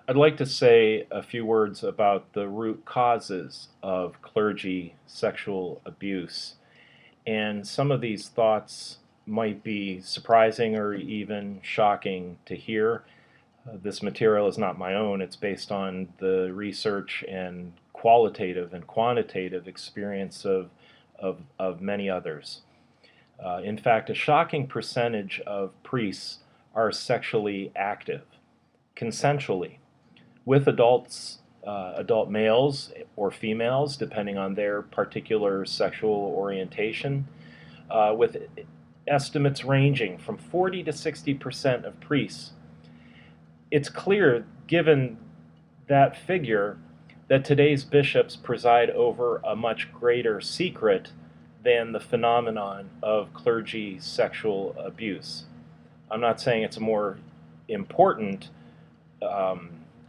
I'd like to say a few words about the root causes of clergy sexual abuse. And some of these thoughts might be surprising or even shocking to hear. This material is not my own, it's based on the research and qualitative and quantitative experience of many others. In fact, a shocking percentage of priests are sexually active, consensually, with adult males or females, depending on their particular sexual orientation, with estimates ranging from 40 to 60% of priests. It's clear, given that figure, that today's bishops preside over a much greater secret than the phenomenon of clergy sexual abuse. I'm not saying it's a more important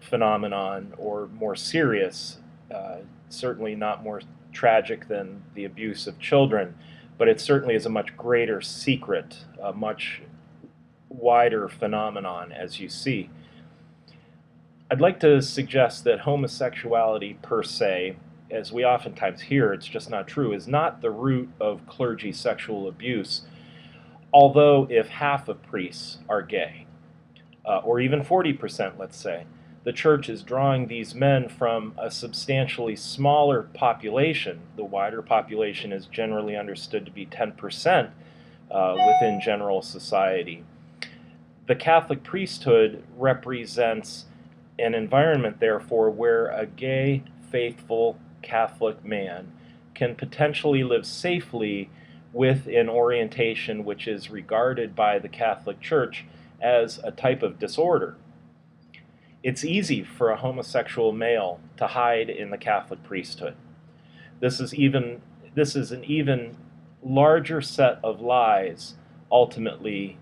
phenomenon or more serious, certainly not more tragic than the abuse of children, but it certainly is a much greater secret, a much wider phenomenon, as you see. I'd like to suggest that homosexuality per se, as we oftentimes hear, it's just not true, is not the root of clergy sexual abuse, although if half of priests are gay, or even 40%, let's say, the church is drawing these men from a substantially smaller population. The wider population is generally understood to be 10% within general society. The Catholic priesthood represents an environment, therefore, where a gay, faithful Catholic man can potentially live safely with an orientation which is regarded by the Catholic Church as a type of disorder. It's easy for a homosexual male to hide in the Catholic priesthood. This is an even larger set of lies, ultimately,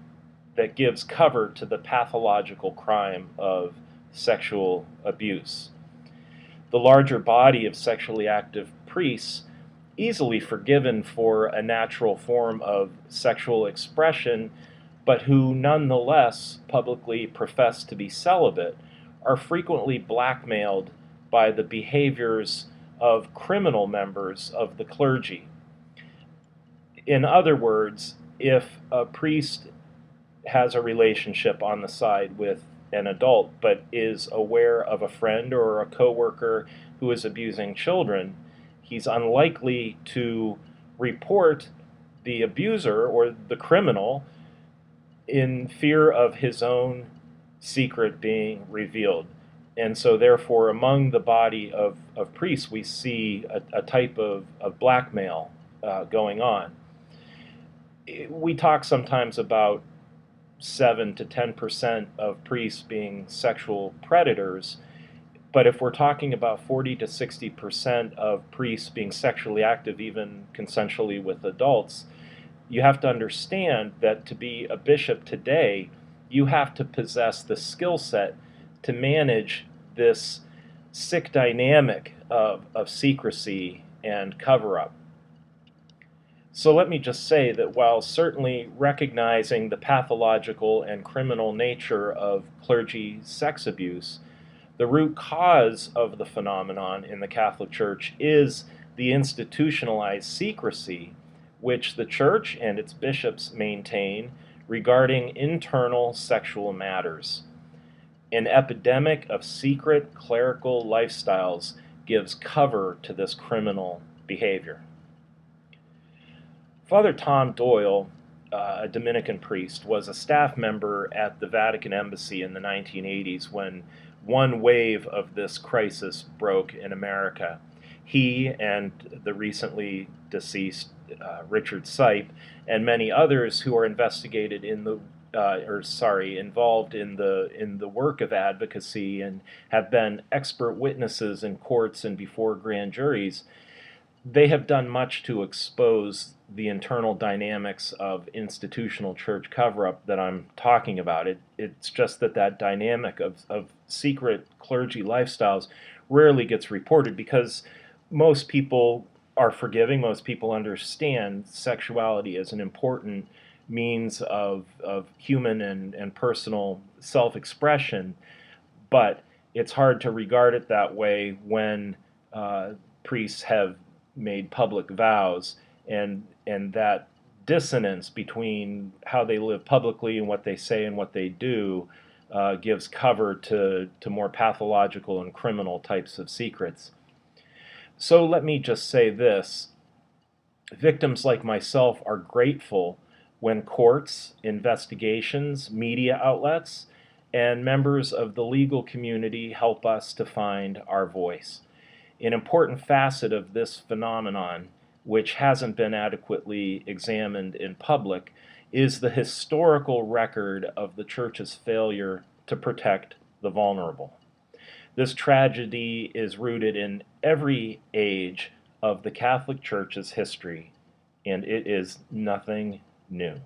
that gives cover to the pathological crime of sexual abuse. The larger body of sexually active priests, easily forgiven for a natural form of sexual expression, but who nonetheless publicly profess to be celibate, are frequently blackmailed by the behaviors of criminal members of the clergy. In other words, if a priest has a relationship on the side with an adult, but is aware of a friend or a coworker who is abusing children, he's unlikely to report the abuser or the criminal in fear of his own secret being revealed. And so therefore, among the body of priests, we see a type of blackmail going on. We talk sometimes about 7 to 10% of priests being sexual predators, but if we're talking about 40 to 60% of priests being sexually active, even consensually with adults, you have to understand that to be a bishop today, you have to possess the skill set to manage this sick dynamic of secrecy and cover-up. So let me just say that while certainly recognizing the pathological and criminal nature of clergy sex abuse, the root cause of the phenomenon in the Catholic Church is the institutionalized secrecy which the Church and its bishops maintain regarding internal sexual matters. An epidemic of secret clerical lifestyles gives cover to this criminal behavior. Father Tom Doyle, a Dominican priest, was a staff member at the Vatican Embassy in the 1980s when one wave of this crisis broke in America. He and the recently deceased Richard Sipe and many others who are investigated in the involved in the work of advocacy and have been expert witnesses in courts and before grand juries, they have done much to expose the internal dynamics of institutional church cover-up that I'm talking about. It's just that dynamic of secret clergy lifestyles rarely gets reported because most people are forgiving, most people understand sexuality as an important means of human and personal self-expression, but it's hard to regard it that way when priests have made public vows, and that dissonance between how they live publicly and what they say and what they do gives cover to more pathological and criminal types of secrets. So let me just say this. Victims like myself are grateful when courts, investigations, media outlets, and members of the legal community help us to find our voice. An important facet of this phenomenon, which hasn't been adequately examined in public, is the historical record of the Church's failure to protect the vulnerable. This tragedy is rooted in every age of the Catholic Church's history, and it is nothing new.